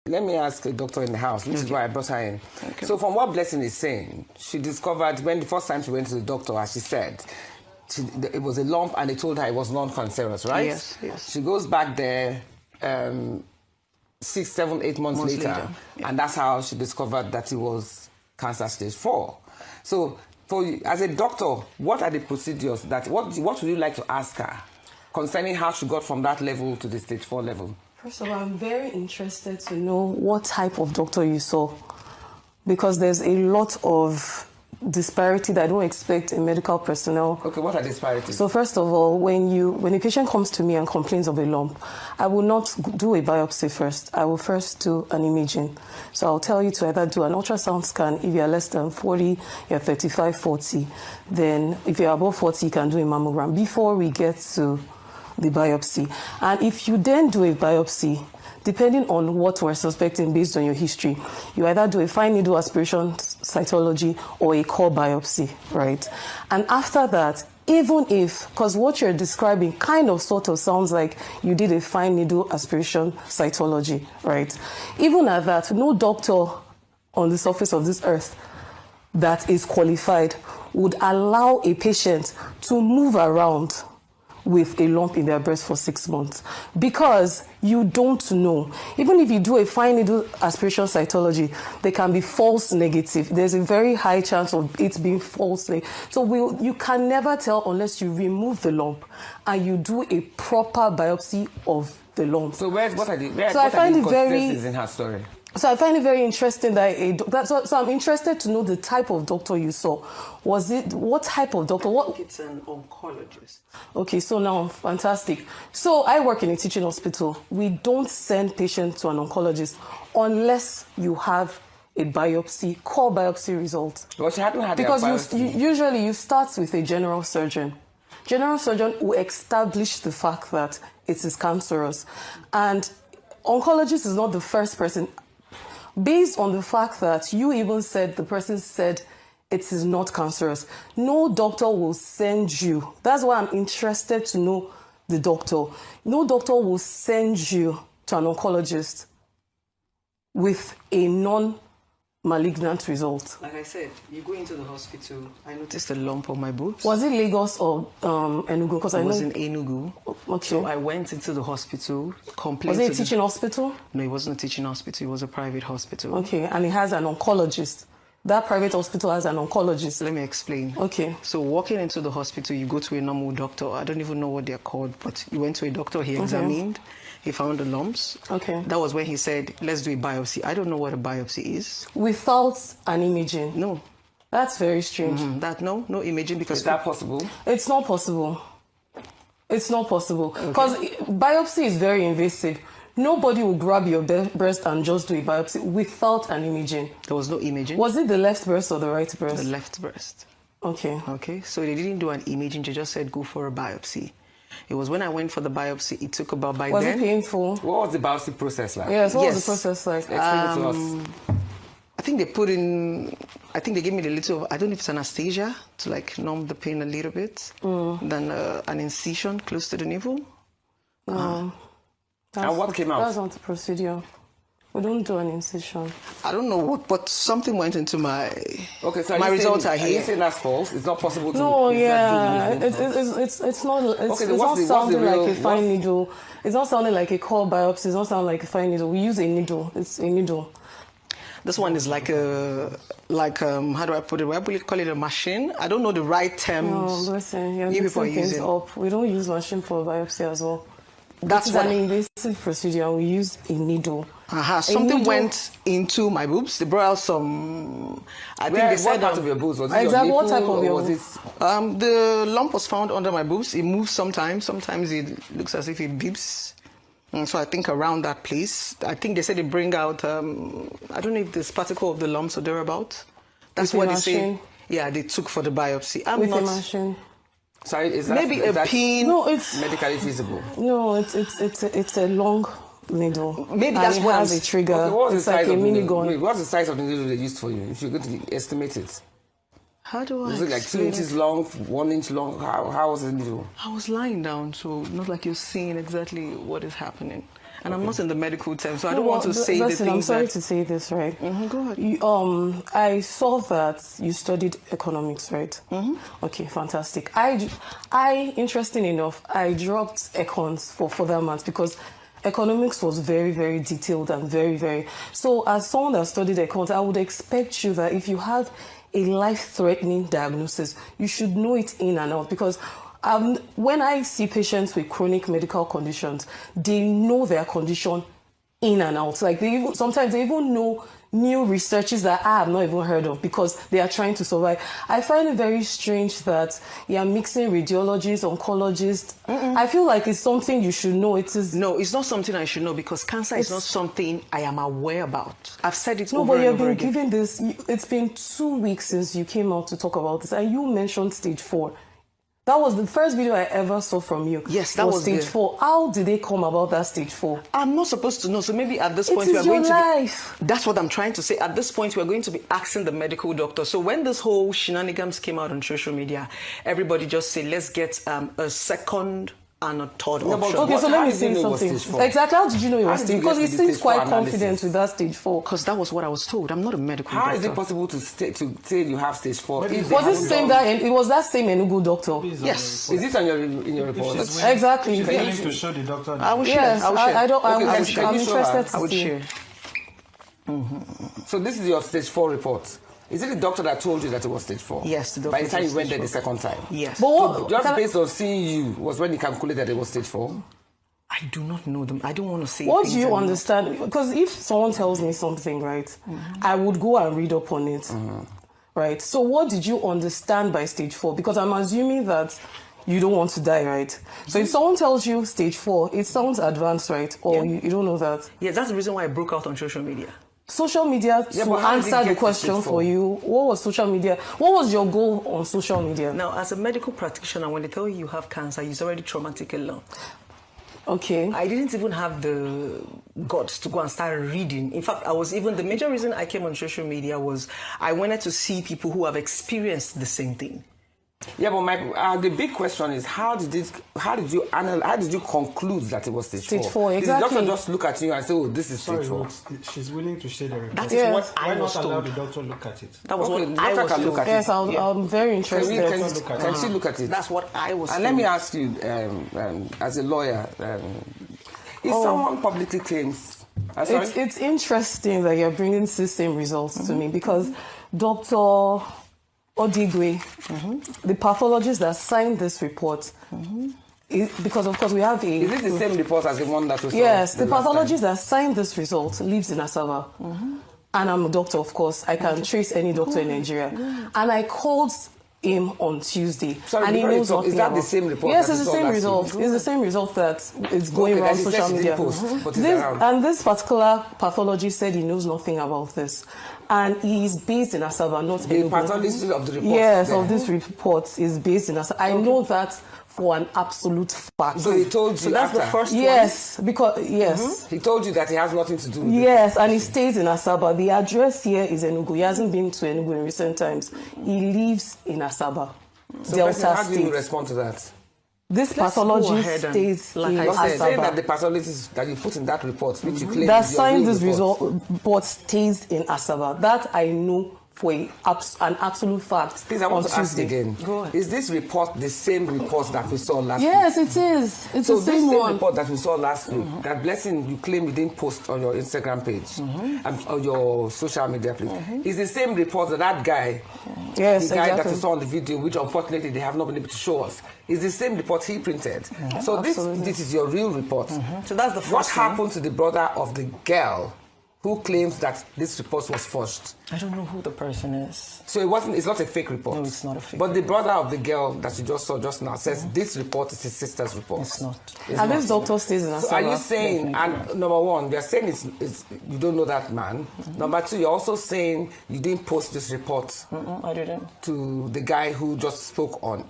let me ask a doctor in the house, which is why I brought her in. Okay. So from what Blessing is saying, she discovered when the first time she went to the doctor, as she said, it was a lump and they told her it was non-cancerous, right? Yes, yes. She goes back there 6, 7, 8 months later. Yeah. And that's how she discovered that it was cancer stage 4. So for you, as a doctor, what are the procedures what would you like to ask her concerning how she got from that level to the stage 4 level? First of all, I'm very interested to know what type of doctor you saw, because there's a lot of disparity that I don't expect in medical personnel. Okay, what are disparities? So first of all, when a patient comes to me and complains of a lump, I will not do a biopsy first. I will first do an imaging. So I'll tell you to either do an ultrasound scan if you're less than 40, you're 35, 40. Then if you're above 40, you can do a mammogram before we get to the biopsy. And if you then do a biopsy, depending on what we're suspecting based on your history, you either do a fine needle aspiration cytology or a core biopsy, right? And after that, even if, because what you're describing kind of sort of sounds like you did a fine needle aspiration cytology, right? Even at that, no doctor on the surface of this earth that is qualified would allow a patient to move around with a lump in their breast for 6 months, because you don't know. Even if you do a fine needle aspiration cytology, they can be false negative. There's a very high chance of it being false negative. So you can never tell unless you remove the lump and you do a proper biopsy of the lump. So what are the inconsistencies in her story? So I find it very interesting that so I'm interested to know the type of doctor you saw. What type of doctor? I think it's an oncologist. Okay, so now, fantastic. So I work in a teaching hospital. We don't send patients to an oncologist unless you have a biopsy, core biopsy result. Well, she hadn't had because usually you start with a general surgeon. General surgeon will establish the fact that it is cancerous. And oncologist is not the first person. Based on the fact that you even said, the person said it is not cancerous, no doctor will send you. That's why I'm interested to know the doctor. No doctor will send you to an oncologist with a non-malignant result. Like I said, you go into the hospital, I noticed a lump on my boobs. Was it Lagos or Enugu? Because I was in Enugu. Okay. So I went into the hospital, complained. Was it a teaching hospital? No, it wasn't a teaching hospital. It was a private hospital. Okay, and it has an oncologist. That private hospital has an oncologist. Let me explain. Okay. So walking into the hospital, you go to a normal doctor. I don't even know what they're called, but you went to a doctor, he examined, he found the lumps. Okay. That was when he said, let's do a biopsy. I don't know what a biopsy is. Without an imaging? No. That's very strange. No imaging, because... Is that possible? It's not possible. It's not possible. Because biopsy is very invasive. Nobody will grab your breast and just do a biopsy without an imaging. There was no imaging. Was it the left breast or the right breast? The left breast. Okay. Okay, so they didn't do an imaging, they just said go for a biopsy. It was when I went for the biopsy, it took about Was it painful? What was the biopsy process like? Yes, what was the process like? Explain it to us. I think they gave me the little, I don't know if it's anesthesia to like numb the pain a little bit. Then an incision close to the navel. And what came out? That's not the procedure. We don't do an incision. I don't know what, but something went into my... Okay, so my results are here. Are you saying that's false? It's not possible to... No, yeah. It's not sounding like a fine needle. It's not sounding like a core biopsy. It's not sounding like a fine needle. We use a needle. It's a needle. This one is like a, how do I put it? Why would you call it a machine? I don't know the right terms. No, listen, you're mixing things up. We don't use machine for biopsy as well. That's an invasive procedure. We use a needle. Something went into my boobs. They brought out some... I think they said... What part of your boobs? Was it exactly your what type of your boobs? The lump was found under my boobs. It moves sometimes. Sometimes it looks as if it beeps. And so I think around that place, I think they said they bring out... I don't know if there's particle of the lumps or thereabout. That's what they say. Yeah, they took for the biopsy. With a machine. Sorry, is that maybe a pin? No, it's medically feasible. No, it's a long needle. Maybe that's what has a trigger. Okay, it's like a minigun. What's the size of the needle they used for you? If you're going to estimate it. How do I? Was it like 2 inches long, 1 inch long? How was the needle? I was lying down, so not like you're seeing exactly what is happening. And I'm not in the medical term, so I don't want to say the listen, things I'm sorry that... to say this, right? Go ahead. I saw that you studied economics, right? Okay, fantastic. I interesting enough, I dropped econs for further maths because economics was very, very detailed and very, very... So as someone that studied econs, I would expect you that if you have a life-threatening diagnosis, you should know it in and out, because when I see patients with chronic medical conditions, they know their condition in and out. Like sometimes they even know new researches that I have not even heard of because they are trying to survive. I find it very strange that you are mixing radiologists, oncologists. I feel like it's something you should know. No, it's not something I should know because cancer is not something I am aware about. I've said it over over and over again. No, but you've been given this. It's been 2 weeks since you came out to talk about this, and you mentioned stage 4. That was the first video I ever saw from you. Yes, that was stage 4. How did they come about that stage 4? I'm not supposed to know. So maybe at this point we are going to that's what I'm trying to say. At this point, we're going to be asking the medical doctor. So when this whole shenanigans came out on social media, everybody just said, let's get a second and a third option. Okay, so let me say something. Exactly, how did you know it was stage 4? Because he seems quite confident with that stage 4. Because that was what I was told. I'm not a medical doctor. How is it possible to say you have stage 4? Was it that same Enugu doctor? Yes. Is it on in your report? Exactly. She's willing to show the doctor. I will share. I'm interested to see. I would share. So this is your stage 4 report. Is it the doctor that told you that it was stage 4? Yes, the doctor. By the time you went there the second time? Yes. But what, so just based on seeing you was when he calculated that it was stage 4? I do not know them. I don't want to say. What do you understand? Because if someone tells me something, right, I would go and read up on it, right? So what did you understand by stage 4? Because I'm assuming that you don't want to die, right? So if someone tells you stage 4, it sounds advanced, right? Or you don't know that. Yeah, that's the reason why I broke out on social media. Social media to answer the question for you. What was social media? What was your goal on social media? Now, as a medical practitioner, when they tell you have cancer, it's already traumatic alone. Okay. I didn't even have the guts to go and start reading. In fact, the major reason I came on social media was I wanted to see people who have experienced the same thing. Yeah, but the big question is how did you conclude that it was stage 4? Exactly. Did the doctor just look at you and say, "Oh, this is stage 4"? She's willing to share the report. That is what I Why was not allow told. the doctor look at it? That was what the I doctor was can told. look at it. Yes, I'm very interested. Can she look at it? That's what I was And told. let me ask you, as a lawyer, if someone publicly claims... It's interesting that you're bringing the same results to me because Dr. Odigwe, the pathologist that signed this report, because of course we have a... Is it the same report as the one that we saw? Yes, the pathologist that signed this result lives in Asaba. And I'm a doctor, of course. I can trace any doctor in Nigeria. And I called him on Tuesday. Sorry, and he knows nothing. is that the same report? Yes, it's the same result. It's the same result that is going around social media. And this particular pathologist said he knows nothing about this. And he is based in Asaba, not Enugu. The pathologist of the report? Yes, of this report is based in Asaba. I know that for an absolute fact. So he told you So that's after? the first one? Yes, because, yes. He told you that he has nothing to do with Yes, and he stays in Asaba. The address here is Enugu. He hasn't been to Enugu in recent times. He lives in Asaba, So Delta how do you State. respond to that? This pathologist stays in You're saying that Asaba. the pathologist that you put in that report, which you claim That is your signed real this report stays in Asaba. That I know for an absolute fact. Please, I want to ask Tuesday. again. Go ahead. Is this report the same report that we saw last week? Yes, it is. It's So the same this same one. report that we saw last week, that blessing you claim you didn't post on your Instagram page and on your social media page, is the same report that guy, Yes, the guy that exactly. we saw on the video, which unfortunately they have not been able to show us, is the same report he printed. So this is your real report. So that's the first What one. happened to the brother of the girl who claims that this report was forged? I don't know who the person is. So it's not a fake report. No, it's not a fake But the brother of the girl that you just saw just now says this report is his sister's report. It's not. And this doctor stays in Asaba. So are you saying, and number one, you're saying it's you don't know that man. Number two, you're also saying you didn't post this report I didn't. to the guy who just spoke on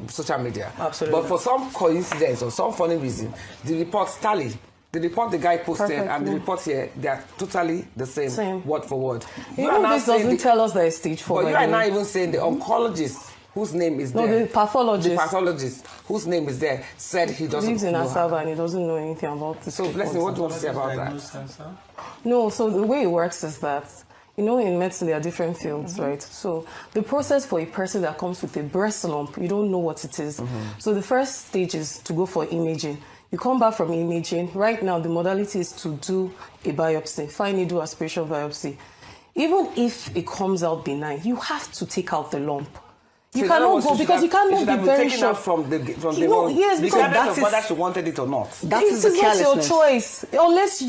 social media. Absolutely. But for some coincidence or some funny reason, the reports tally. The report the guy posted and the report here, they are totally the same. Word for word. You know, this doesn't tell us that it's stage 4. But you are now even saying the oncologist whose name is No, there. the pathologist. The pathologist whose name is there said he doesn't lives in know her. Asaba and he doesn't know anything about this. So, Blessing, what do you want to say about that? Diagnosed cancer? No, so the way it works is that, you know, in medicine there are different fields, right? So the process for a person that comes with a breast lump, you don't know what it is. So the first stage is to go for imaging. You come back from imaging. Right now, the modality is to do a biopsy, fine needle aspiration biopsy. Even if it comes out benign, you have to take out the lump. You cannot go because you cannot be very sure. From the No, yes, because regardless of whether she wanted it or not. That is it the is not your carelessness. choice unless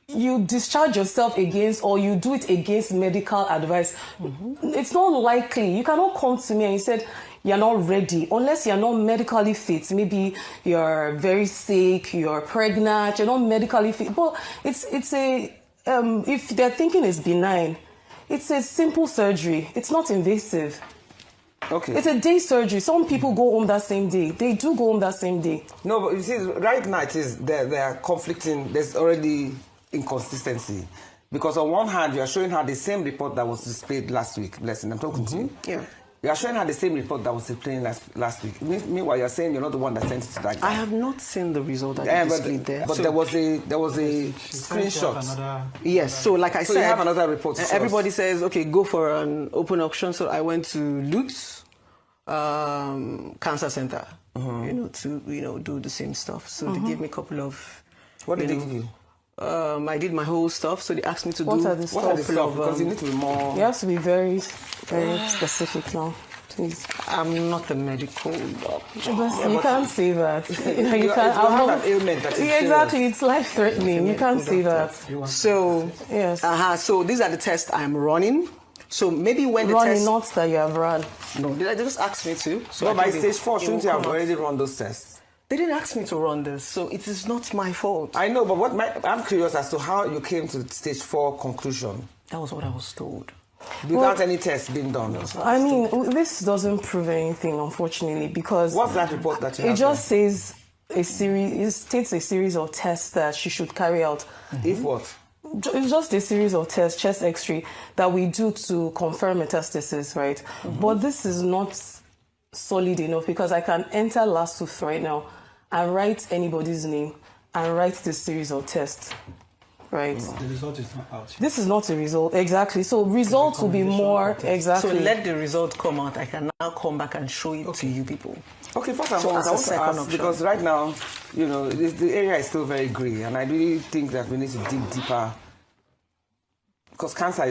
you discharge yourself against or you do it against medical advice. It's not likely. You cannot come to me and you said you're not ready unless you're not medically fit. Maybe you're very sick, you're pregnant, you're not medically fit. But it's a if they're thinking it's benign, it's a simple surgery. It's not invasive. Okay. It's a day surgery. Some people go home that same day. They do go home that same day. No, but you see, right now it is they are conflicting. There's already inconsistency because on one hand you are showing her the same report that was displayed last week. Blessing, I'm talking to you. Yeah. You are showing her the same report that was displayed last week. Meanwhile, you are saying you're not the one that sent it to that guy. I have not seen the result that Yeah, you but displayed there. but So- there was a She said she had screenshot. another- Yes, so like I So said, you have another report to show everybody us. says, okay, go for an open auction. So I went to Lutz Cancer Center, to do the same stuff. So they gave me a couple of. What did they give you? I did my whole stuff. So they asked me to What do are the What are the Couple stuff? of, Because you need to be more. You have to be very, very specific now, please. I'm not a medical doctor. But you can't say that. You You can't. have I'm an ailment that is Yeah, exactly. It's life-threatening. You can't say that. So Yes. so these are the tests I'm running. So maybe when the Running, test, not that you have run. no, they just asked me to. So So I by think stage 4, it shouldn't will you have come out. already run those tests? They didn't ask me to run this, so it is not my fault. I know, but I'm curious as to how you came to stage 4 conclusion That was what I was told. without any tests being done. I mean, this doesn't prove anything, unfortunately, because What's that report that you it have? just says it states a series of tests that she should carry out. there? If what? It's just a series of tests, chest X-ray, that we do to confirm metastasis, right? But this is not solid enough because I can enter LASUF right now and write anybody's name and write this series of tests, right? The result is not out. This is not a result, exactly. So results will be more, So exactly. let the result come out. I can now come back and show it to you people. Okay, first and So foremost, I as a want to second ask, option. because right now, the area is still very grey, and I really think that we need to dig deeper, because cancer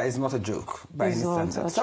is not a joke by It's any not, standard. that's